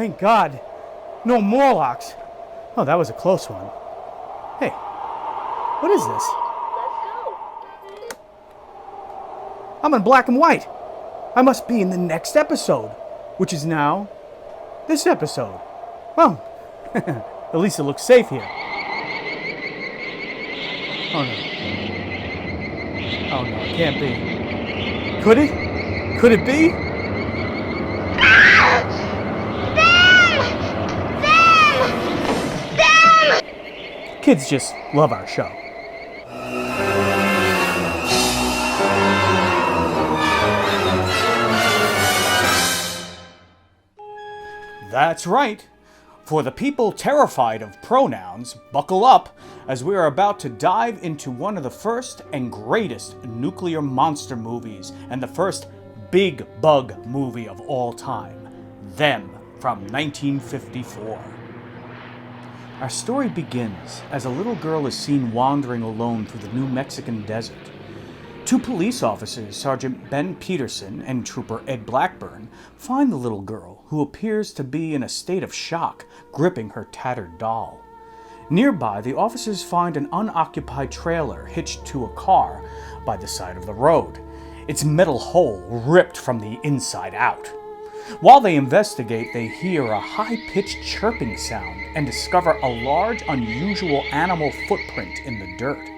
Thank God. No Morlocks. Oh, that was a close one. Hey, what is this? I'm in black and white. I must be in the next episode, which is now this episode. Well, at least it looks safe here. Oh no. Oh no, it can't be. Could it? Could it be? Kids just love our show. That's right. For the people terrified of pronouns, buckle up, as we are about to dive into one of the first and greatest nuclear monster movies and the first big bug movie of all time, Them, from 1954. Our story begins as a little girl is seen wandering alone through the New Mexican desert. Two police officers, Sergeant Ben Peterson and Trooper Ed Blackburn, find the little girl, who appears to be in a state of shock, gripping her tattered doll. Nearby, the officers find an unoccupied trailer hitched to a car by the side of the road, its metal hull ripped from the inside out. While they investigate, they hear a high-pitched chirping sound and discover a large, unusual animal footprint in the dirt.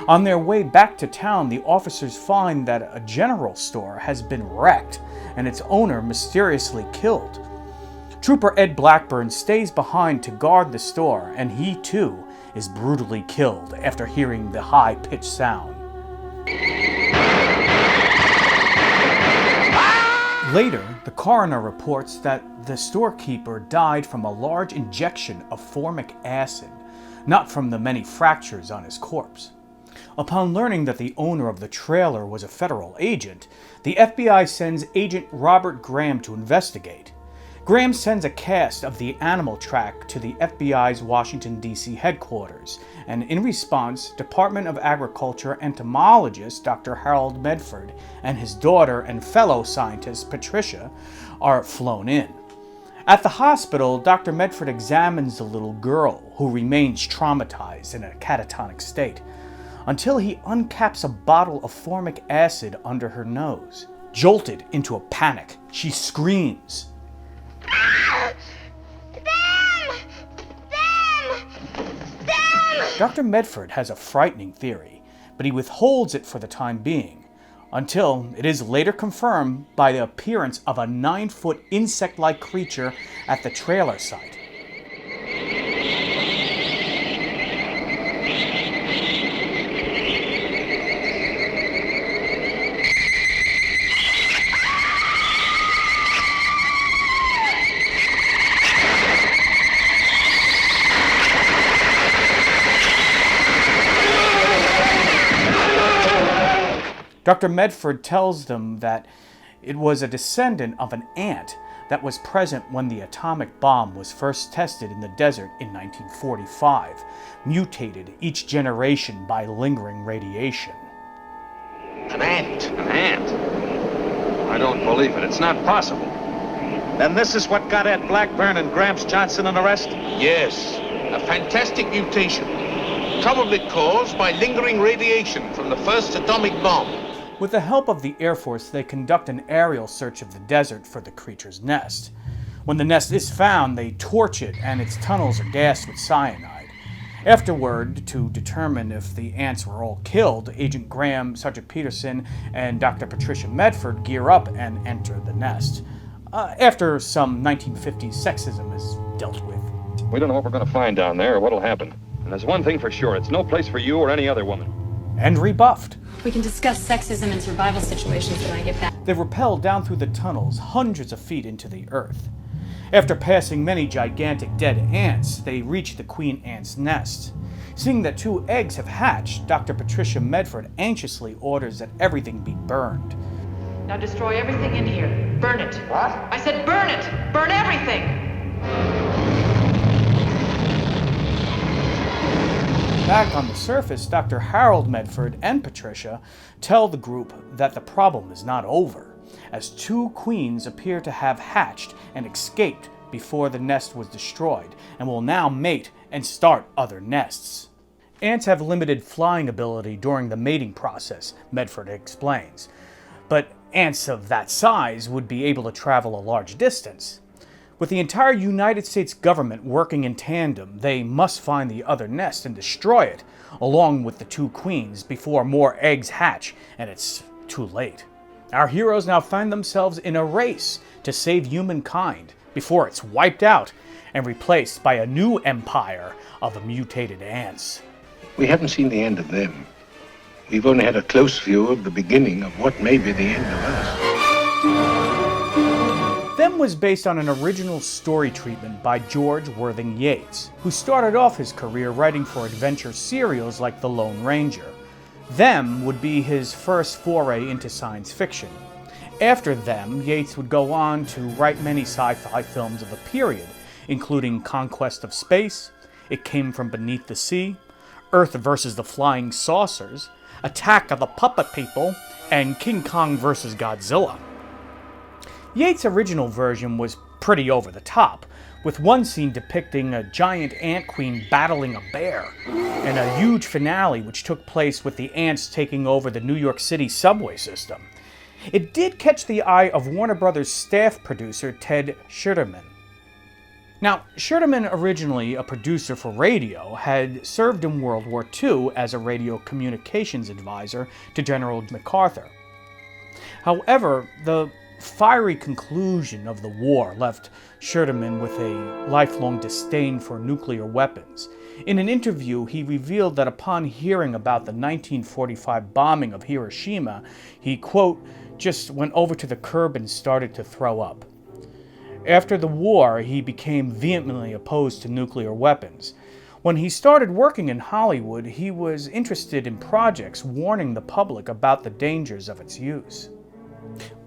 On their way back to town, the officers find that a general store has been wrecked and its owner mysteriously killed. Trooper Ed Blackburn stays behind to guard the store, and he too is brutally killed after hearing the high-pitched sound. Later, the coroner reports that the storekeeper died from a large injection of formic acid, not from the many fractures on his corpse. Upon learning that the owner of the trailer was a federal agent, the FBI sends Agent Robert Graham to investigate. Graham sends a cast of the animal track to the FBI's Washington, D.C. headquarters, and in response, Department of Agriculture entomologist Dr. Harold Medford and his daughter and fellow scientist Patricia are flown in. At the hospital, Dr. Medford examines the little girl, who remains traumatized in a catatonic state, until he uncaps a bottle of formic acid under her nose. Jolted into a panic, she screams. Dr. Medford has a frightening theory, but he withholds it for the time being, until it is later confirmed by the appearance of a 9-foot insect-like creature at the trailer site. Dr. Medford tells them that it was a descendant of an ant that was present when the atomic bomb was first tested in the desert in 1945, mutated each generation by lingering radiation. An ant? An ant? I don't believe it. It's not possible. Then this is what got Ed Blackburn and Gramps Johnson an arrest? Yes. A fantastic mutation. Probably caused by lingering radiation from the first atomic bomb. With the help of the Air Force, they conduct an aerial search of the desert for the creature's nest. When the nest is found, they torch it and its tunnels are gassed with cyanide. Afterward, to determine if the ants were all killed, Agent Graham, Sergeant Peterson, and Dr. Patricia Medford gear up and enter the nest. After some 1950s sexism is dealt with. We don't know what we're going to find down there or what'll happen. And there's one thing for sure, it's no place for you or any other woman. And rebuffed. We can discuss sexism and survival situations when I get back. They rappel down through the tunnels, hundreds of feet into the earth. After passing many gigantic dead ants, they reach the queen ant's nest. Seeing that 2 eggs have hatched, Dr. Patricia Medford anxiously orders that everything be burned. Now destroy everything in here. Burn it. What? I said burn it! Burn everything! Back on the surface, Dr. Harold Medford and Patricia tell the group that the problem is not over, as 2 queens appear to have hatched and escaped before the nest was destroyed, and will now mate and start other nests. Ants have limited flying ability during the mating process, Medford explains, but ants of that size would be able to travel a large distance. With the entire United States government working in tandem, they must find the other nest and destroy it, along with the two queens, before more eggs hatch, and it's too late. Our heroes now find themselves in a race to save humankind before it's wiped out and replaced by a new empire of mutated ants. We haven't seen the end of them. We've only had a close view of the beginning of what may be the end of us. Them was based on an original story treatment by George Worthing Yates, who started off his career writing for adventure serials like The Lone Ranger. Them would be his first foray into science fiction. After Them, Yates would go on to write many sci-fi films of the period, including Conquest of Space, It Came from Beneath the Sea, Earth versus the Flying Saucers, Attack of the Puppet People, and King Kong vs. Godzilla. Yates' original version was pretty over the top, with one scene depicting a giant ant queen battling a bear, and a huge finale which took place with the ants taking over the New York City subway system. It did catch the eye of Warner Brothers staff producer Ted Schueterman. Now, Schueterman, originally a producer for radio, had served in World War II as a radio communications advisor to General MacArthur. However, the fiery conclusion of the war left Schueterman with a lifelong disdain for nuclear weapons. In an interview, he revealed that upon hearing about the 1945 bombing of Hiroshima, he, quote, just went over to the curb and started to throw up. After the war, he became vehemently opposed to nuclear weapons. When he started working in Hollywood, he was interested in projects warning the public about the dangers of its use.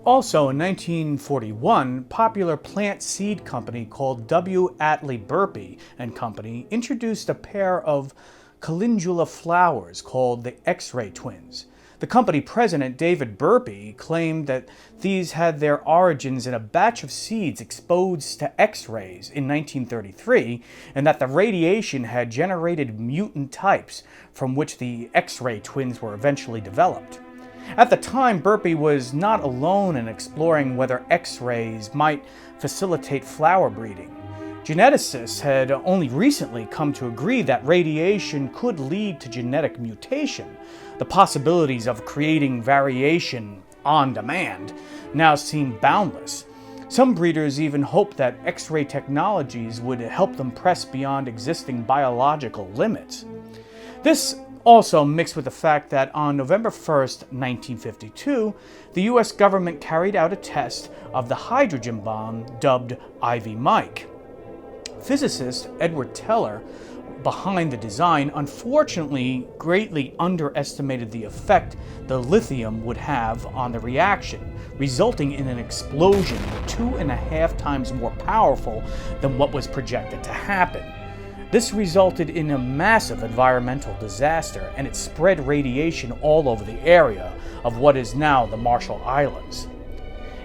Also, in 1941, popular plant seed company called W. Atlee Burpee and Company introduced a pair of calendula flowers called the X-ray twins. The company president, David Burpee, claimed that these had their origins in a batch of seeds exposed to X-rays in 1933, and that the radiation had generated mutant types from which the X-ray twins were eventually developed. At the time, Burpee was not alone in exploring whether X-rays might facilitate flower breeding. Geneticists had only recently come to agree that radiation could lead to genetic mutation. The possibilities of creating variation on demand now seem boundless. Some breeders even hoped that X-ray technologies would help them press beyond existing biological limits. This also mixed with the fact that on November 1st, 1952, the US government carried out a test of the hydrogen bomb dubbed Ivy Mike. Physicist Edward Teller, behind the design, unfortunately greatly underestimated the effect the lithium would have on the reaction, resulting in an explosion 2.5 times more powerful than what was projected to happen. This resulted in a massive environmental disaster, and it spread radiation all over the area of what is now the Marshall Islands.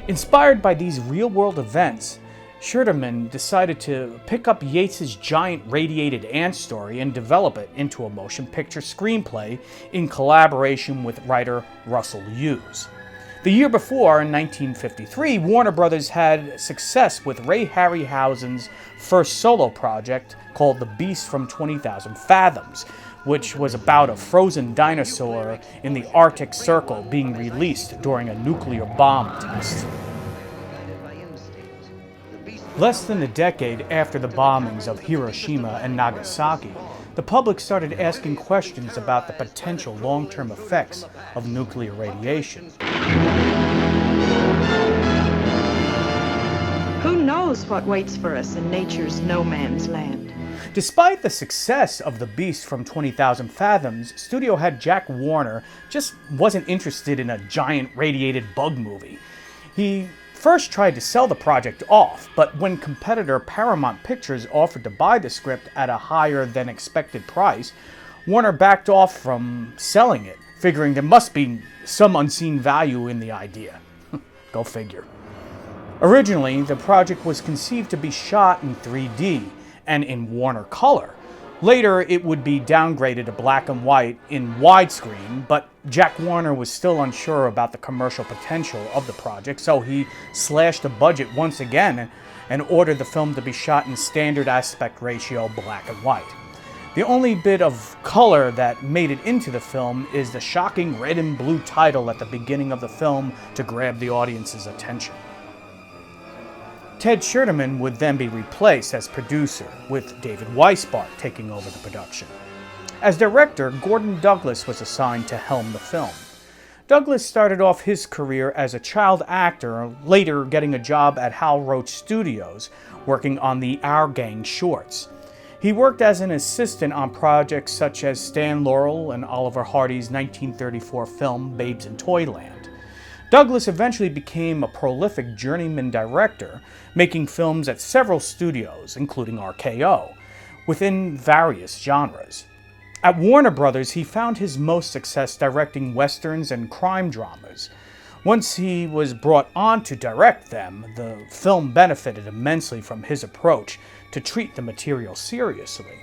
Inspired by these real-world events, Schueterman decided to pick up Yates's giant radiated ant story and develop it into a motion picture screenplay in collaboration with writer Russell Hughes. The year before, in 1953, Warner Brothers had success with Ray Harryhausen's first solo project called The Beast from 20,000 Fathoms, which was about a frozen dinosaur in the Arctic Circle being released during a nuclear bomb test. Less than a decade after the bombings of Hiroshima and Nagasaki, the public started asking questions about the potential long-term effects of nuclear radiation. Who knows what waits for us in nature's no man's land? Despite the success of The Beast from 20,000 Fathoms, studio head Jack Warner just wasn't interested in a giant radiated bug movie. He first tried to sell the project off, but when competitor Paramount Pictures offered to buy the script at a higher than expected price, Warner backed off from selling it, figuring there must be some unseen value in the idea. Go figure. Originally, the project was conceived to be shot in 3D and in Warner color. Later, it would be downgraded to black and white in widescreen, but Jack Warner was still unsure about the commercial potential of the project, so he slashed the budget once again and ordered the film to be shot in standard aspect ratio black and white. The only bit of color that made it into the film is the shocking red and blue title at the beginning of the film to grab the audience's attention. Ted Scherderman would then be replaced as producer, with David Weisbart taking over the production. As director, Gordon Douglas was assigned to helm the film. Douglas started off his career as a child actor, later getting a job at Hal Roach Studios, working on the Our Gang shorts. He worked as an assistant on projects such as Stan Laurel and Oliver Hardy's 1934 film Babes in Toyland. Douglas eventually became a prolific journeyman director, making films at several studios, including RKO, within various genres. At Warner Brothers, he found his most success directing westerns and crime dramas. Once he was brought on to direct them, the film benefited immensely from his approach to treat the material seriously.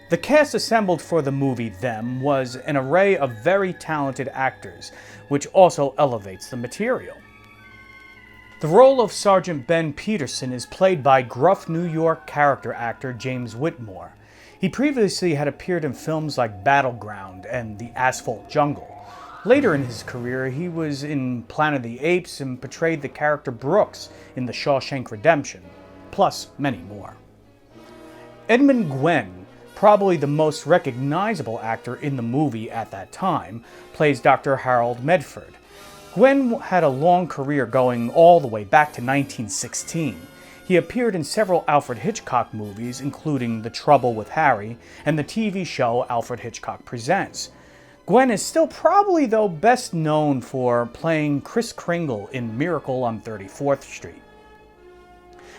The cast assembled for the movie Them was an array of very talented actors, which also elevates the material. The role of Sergeant Ben Peterson is played by gruff New York character actor James Whitmore. He previously had appeared in films like Battleground and The Asphalt Jungle. Later in his career, he was in Planet of the Apes and portrayed the character Brooks in The Shawshank Redemption, plus many more. Edmund Gwenn, probably the most recognizable actor in the movie at that time, plays Dr. Harold Medford. Gwenn had a long career going all the way back to 1916. He appeared in several Alfred Hitchcock movies, including The Trouble with Harry and the TV show Alfred Hitchcock Presents. Gwenn is still probably, though, best known for playing Kris Kringle in Miracle on 34th Street.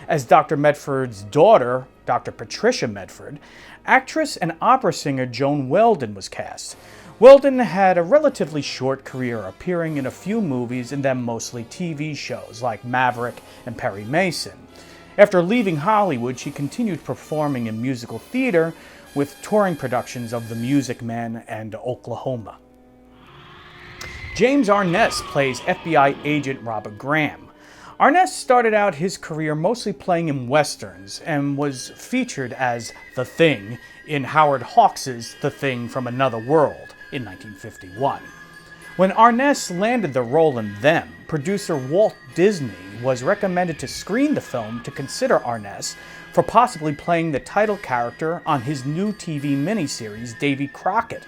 As Dr. Medford's daughter, Dr. Patricia Medford, actress and opera singer Joan Weldon was cast. Weldon had a relatively short career, appearing in a few movies and then mostly TV shows like Maverick and Perry Mason. After leaving Hollywood, she continued performing in musical theater with touring productions of The Music Man and Oklahoma. James Arness plays FBI agent Robert Graham. Arness started out his career mostly playing in westerns and was featured as The Thing in Howard Hawks' The Thing from Another World in 1951. When Arness landed the role in Them, producer Walt Disney was recommended to screen the film to consider Arness for possibly playing the title character on his new TV miniseries, Davy Crockett.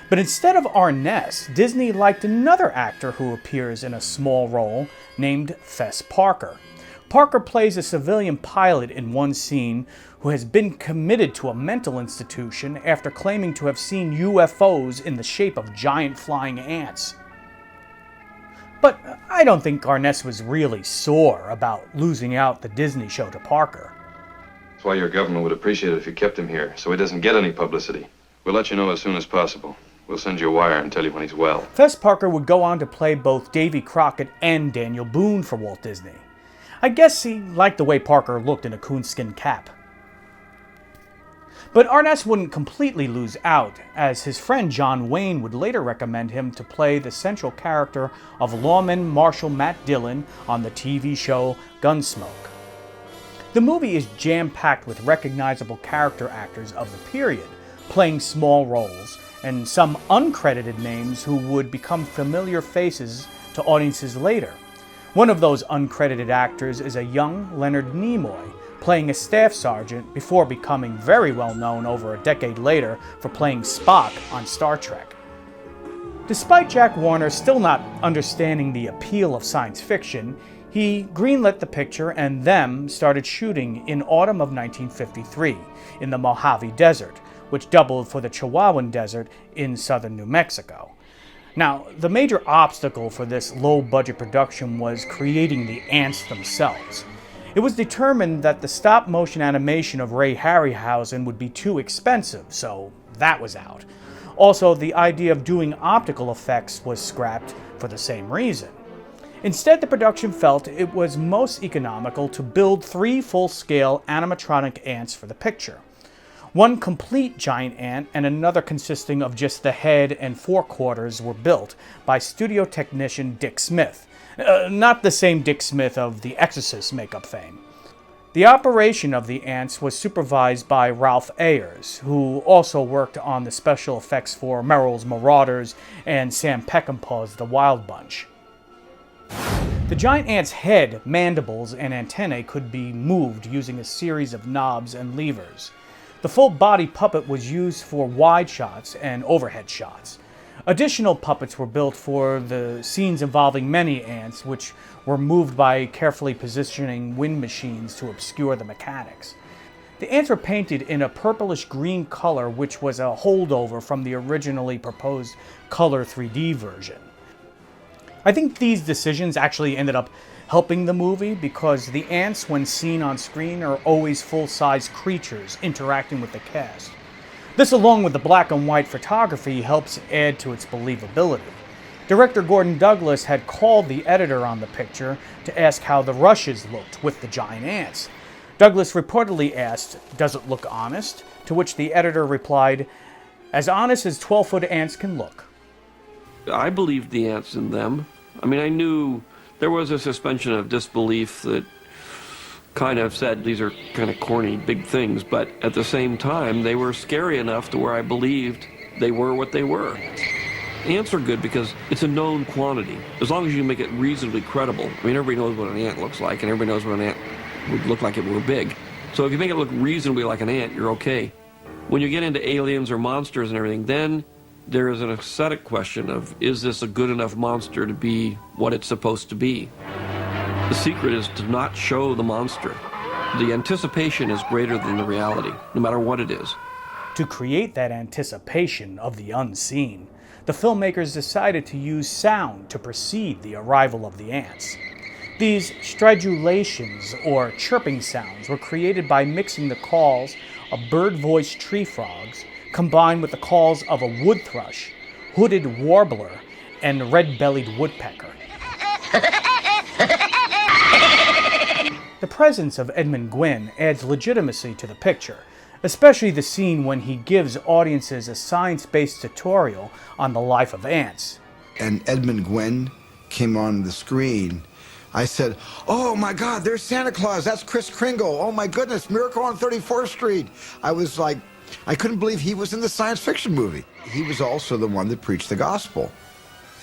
But instead of Arness, Disney liked another actor who appears in a small role named Fess Parker. Parker plays a civilian pilot in one scene who has been committed to a mental institution after claiming to have seen UFOs in the shape of giant flying ants. But I don't think Arness was really sore about losing out the Disney show to Parker. That's why your government would appreciate it if you kept him here, so he doesn't get any publicity. We'll let you know as soon as possible. We'll send you a wire and tell you when he's well. Fess Parker would go on to play both Davy Crockett and Daniel Boone for Walt Disney. I guess he liked the way Parker looked in a coonskin cap. But Arness wouldn't completely lose out, as his friend John Wayne would later recommend him to play the central character of lawman Marshal Matt Dillon on the TV show Gunsmoke. The movie is jam-packed with recognizable character actors of the period, playing small roles, and some uncredited names who would become familiar faces to audiences later. One of those uncredited actors is a young Leonard Nimoy, playing a staff sergeant before becoming very well known over a decade later for playing Spock on Star Trek. Despite Jack Warner still not understanding the appeal of science fiction, he greenlit the picture and Them started shooting in autumn of 1953 in the Mojave Desert, which doubled for the Chihuahuan Desert in southern New Mexico. Now, the major obstacle for this low-budget production was creating the ants themselves. It was determined that the stop-motion animation of Ray Harryhausen would be too expensive, so that was out. Also, the idea of doing optical effects was scrapped for the same reason. Instead, the production felt it was most economical to build 3 full-scale animatronic ants for the picture. One complete giant ant and another consisting of just the head and 4/4 were built by studio technician Dick Smith. Not the same Dick Smith of The Exorcist makeup fame. The operation of the ants was supervised by Ralph Ayers, who also worked on the special effects for Merrill's Marauders and Sam Peckinpah's The Wild Bunch. The giant ant's head, mandibles, and antennae could be moved using a series of knobs and levers. The full body puppet was used for wide shots and overhead shots. Additional puppets were built for the scenes involving many ants, which were moved by carefully positioning wind machines to obscure the mechanics. The ants were painted in a purplish-green color, which was a holdover from the originally proposed color 3D version. I think these decisions actually ended up helping the movie because the ants, when seen on screen, are always full-size creatures interacting with the cast. This, along with the black and white photography, helps add to its believability. Director Gordon Douglas had called the editor on the picture to ask how the rushes looked with the giant ants. Douglas reportedly asked, "Does it look honest?" To which the editor replied, "As honest as 12-foot ants can look." I believed the ants in them. I mean, I knew there was a suspension of disbelief that kind of said these are kind of corny big things, but at the same time they were scary enough to where I believed they were what they were. Ants are good because it's a known quantity, as long as you make it reasonably credible. I mean, everybody knows what an ant looks like, and everybody knows what an ant would look like if it were big. So if you make it look reasonably like an ant, you're okay. When you get into aliens or monsters and everything, then there is an aesthetic question of, is this a good enough monster to be what it's supposed to be? The secret is to not show the monster. The anticipation is greater than the reality, no matter what it is. To create that anticipation of the unseen, the filmmakers decided to use sound to precede the arrival of the ants. These stridulations, or chirping sounds, were created by mixing the calls of bird-voiced tree frogs combined with the calls of a wood thrush, hooded warbler, and red-bellied woodpecker. The presence of Edmund Gwenn adds legitimacy to the picture, especially the scene when he gives audiences a science-based tutorial on the life of ants. And Edmund Gwenn came on the screen. I said, "Oh my God, there's Santa Claus, that's Kris Kringle. Oh my goodness, Miracle on 34th Street. I was like, I couldn't believe he was in the science fiction movie. He was also the one that preached the gospel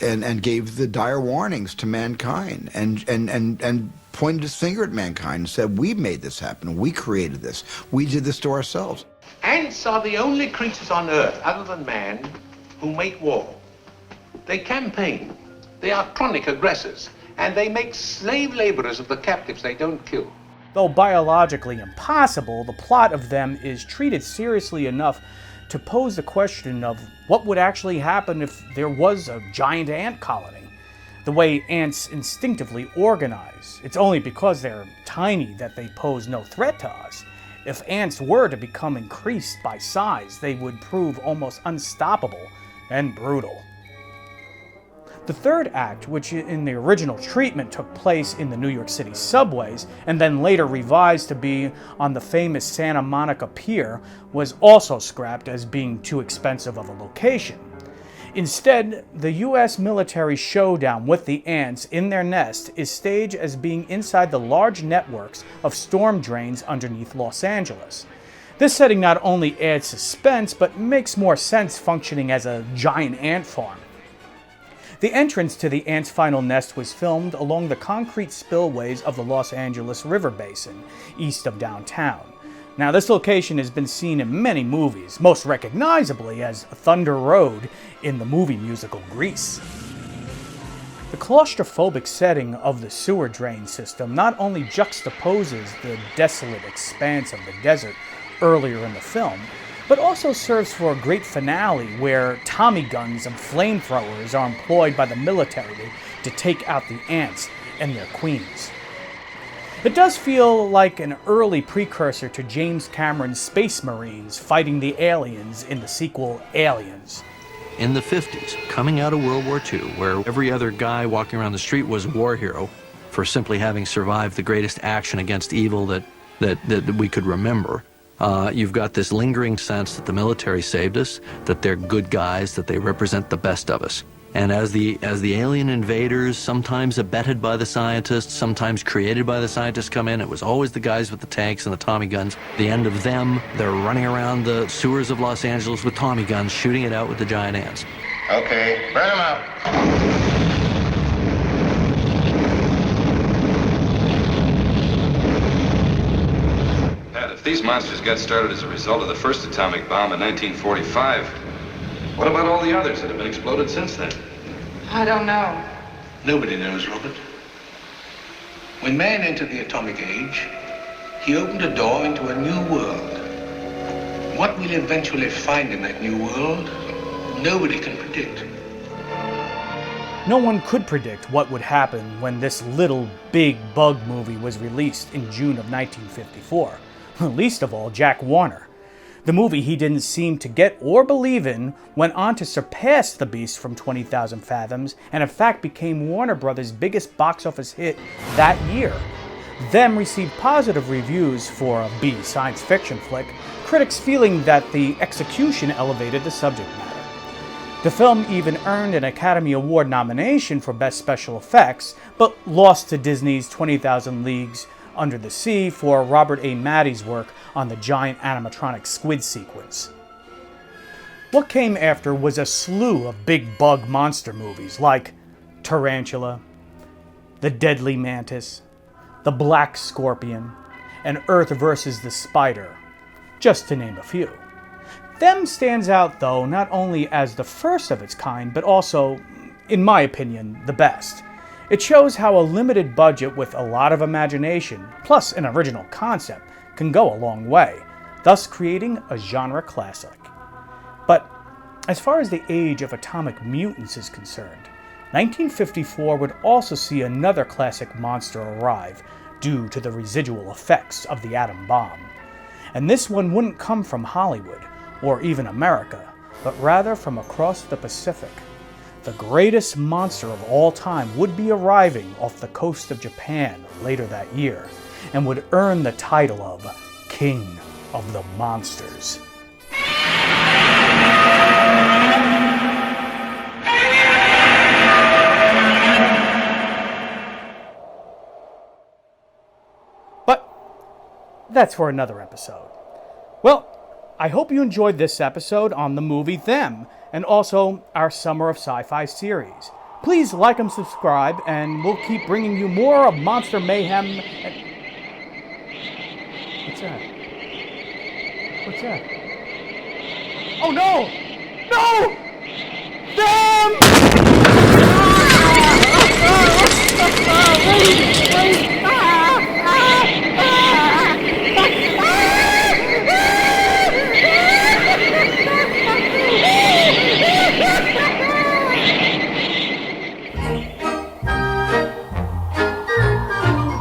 and gave the dire warnings to mankind and pointed his finger at mankind and said, we made this happen, we created this, we did this to ourselves. Ants are the only creatures on Earth, other than man, who make war. They campaign. They are chronic aggressors, and they make slave laborers of the captives they don't kill. Though biologically impossible, the plot of them is treated seriously enough to pose the question of what would actually happen if there was a giant ant colony. The way ants instinctively organize. It's only because they're tiny that they pose no threat to us. If ants were to become increased by size, they would prove almost unstoppable and brutal. The third act, which in the original treatment took place in the New York City subways and then later revised to be on the famous Santa Monica Pier, was also scrapped as being too expensive of a location. Instead, the U.S. military showdown with the ants in their nest is staged as being inside the large networks of storm drains underneath Los Angeles. This setting not only adds suspense, but makes more sense functioning as a giant ant farm. The entrance to the ants' final nest was filmed along the concrete spillways of the Los Angeles River Basin, east of downtown. Now, this location has been seen in many movies, most recognizably as Thunder Road in the movie musical Grease. The claustrophobic setting of the sewer drain system not only juxtaposes the desolate expanse of the desert earlier in the film, but also serves for a great finale where Tommy guns and flamethrowers are employed by the military to take out the ants and their queens. It does feel like an early precursor to James Cameron's Space Marines fighting the aliens in the sequel Aliens. in the 50s, coming out of World War II, where every other guy walking around the street was a war hero for simply having survived the greatest action against evil that we could remember. You've got this lingering sense that the military saved us, that they're good guys, that they represent the best of us. And as the alien invaders, sometimes abetted by the scientists, sometimes created by the scientists, come in, it was always the guys with the tanks and the Tommy guns. The end of them, they're running around the sewers of Los Angeles with Tommy guns, shooting it out with the giant ants. Okay, burn them up. Pat, if these monsters got started as a result of the first atomic bomb in 1945, what about all the others that have been exploded since then? I don't know. Nobody knows, Robert. When man entered the atomic age, he opened a door into a new world. What we'll eventually find in that new world, nobody can predict. No one could predict what would happen when this little big bug movie was released in June of 1954. Least of all, Jack Warner. The movie he didn't seem to get or believe in went on to surpass The Beast from 20,000 Fathoms and in fact became Warner Brothers' biggest box office hit that year. Them received positive reviews for a B science fiction flick, critics feeling that the execution elevated the subject matter. The film even earned an Academy Award nomination for Best Special Effects, but lost to Disney's 20,000 Leagues Under the Sea for Robert A. Mattei's work on the giant animatronic squid sequence. What came after was a slew of big bug monster movies like Tarantula, The Deadly Mantis, The Black Scorpion, and Earth vs. the Spider, just to name a few. Them stands out, though, not only as the first of its kind, but also, in my opinion, the best. It shows how a limited budget with a lot of imagination, plus an original concept, can go a long way, thus creating a genre classic. But as far as the age of atomic mutants is concerned, 1954 would also see another classic monster arrive due to the residual effects of the atom bomb. And this one wouldn't come from Hollywood, or even America, but rather from across the Pacific. The greatest monster of all time would be arriving off the coast of Japan later that year, and would earn the title of King of the Monsters. But that's for another episode. Well, I hope you enjoyed this episode on the movie Them, and also our Summer of Sci-Fi series. Please like and subscribe, and we'll keep bringing you more of Monster Mayhem. What's that? What's that? Oh no! No!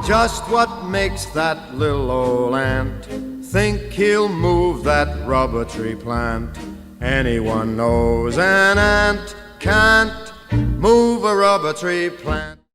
Just what makes that little old ant think he'll move that rubber tree plant? Anyone knows an ant can't move a rubber tree plant.